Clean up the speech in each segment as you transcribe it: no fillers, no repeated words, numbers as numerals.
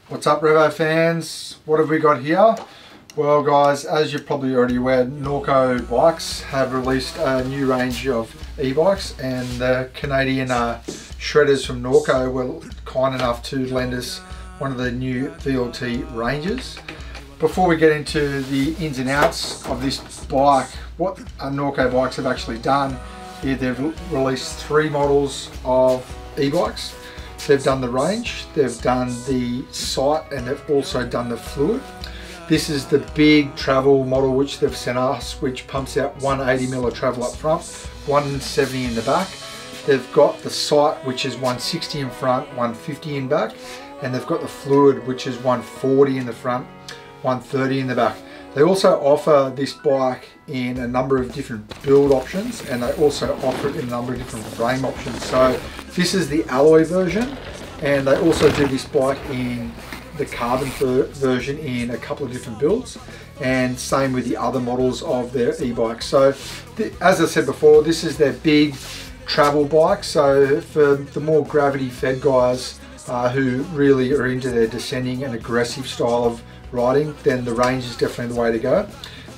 What's up, Revo fans? What have we got here? Well guys, as you're probably already aware, Norco Bikes have released a new range of e-bikes, and the Canadian shredders from Norco were kind enough to lend us one of the new VLT ranges. Before we get into the ins and outs of this bike, what Norco Bikes have actually done is they've released 3 models of e-bikes. They've done the range, they've done the sight, and they've also done the fluid. This is the big travel model which they've sent us, which pumps out 180mm of travel up front, 170 in the back. They've got the sight, which is 160 in front, 150 in back, and they've got the fluid, which is 140 in the front, 130 in the back. They also offer this bike in a number of different build options, and they also offer it in a number of different frame options. So this is the alloy version, and they also do this bike in the carbon version in a couple of different builds, and same with the other models of their e-bikes. So as I said before, this is their big travel bike. So for the more gravity fed guys who really are into their descending and aggressive style of riding, then the range is definitely the way to go.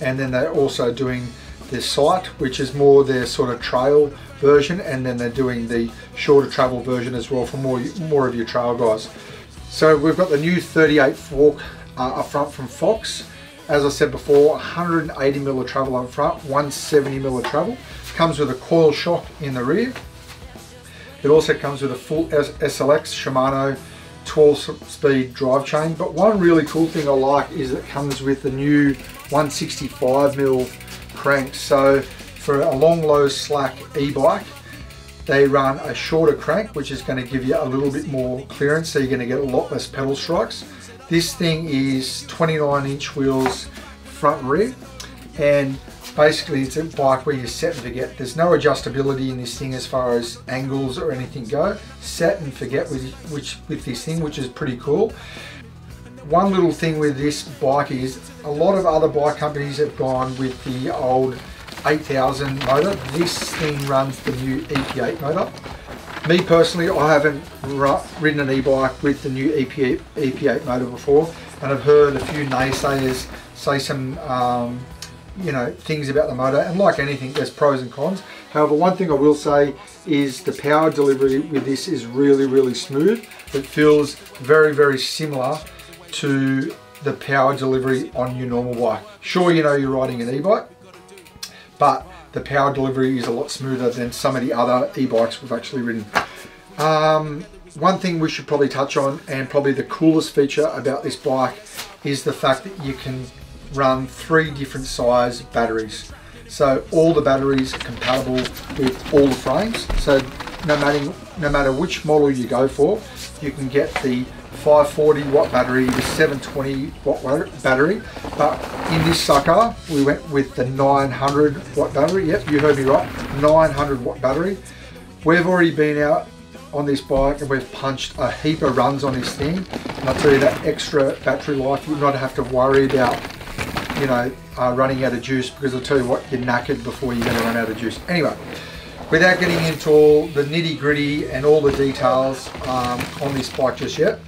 And then they're also doing the sight, which is more their sort of trail version, and then they're doing the shorter travel version as well for more of your trail guys. So we've got the new 38 fork up front from Fox. As I said before, 180mm of travel up front, 170mm of travel. Comes with a coil shock in the rear. It also comes with a full SLX Shimano 12-speed drive chain, but one really cool thing I like is it comes with the new 165mm crank. So for a long, low slack e-bike, they run a shorter crank, which is going to give you a little bit more clearance, so you're going to get a lot less pedal strikes. This thing is 29-inch wheels front and rear, and basically it's a bike where you set and forget. There's no adjustability in this thing as far as angles or anything go. Set and forget with this thing, which is pretty cool. One little thing with this bike is a lot of other bike companies have gone with the old 8000 motor. This thing runs the new EP8 motor. Me personally, I haven't ridden an e-bike with the new EP8 motor before, and I've heard a few naysayers say some things about the motor, and like anything, there's pros and cons. However, one thing I will say is the power delivery with this is really smooth. It feels very similar to the power delivery on your normal bike. Sure, you know you're riding an e-bike, but the power delivery is a lot smoother than some of the other e-bikes we've actually ridden. One thing we should probably touch on, and probably the coolest feature about this bike, is the fact that you can run 3 different size batteries. So all the batteries are compatible with all the frames. So no matter which model you go for, you can get the 540 watt battery, the 720 watt battery, but in this sucker we went with the 900 watt battery. Yep, you heard me right, 900 watt battery. We've already been out on this bike and we've punched a heap of runs on this thing, and I'll tell you that extra battery life, you not have to worry about running out of juice, because I'll tell you what, you're knackered before you're going to run out of juice. Anyway, without getting into all the nitty gritty and all the details on this bike just yet,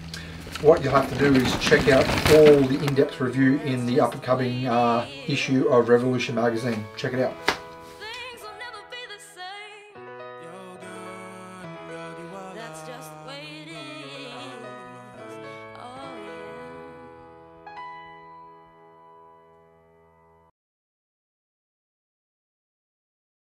what you'll have to do is check out all the in-depth review in the upcoming issue of Revolution magazine. Check it out.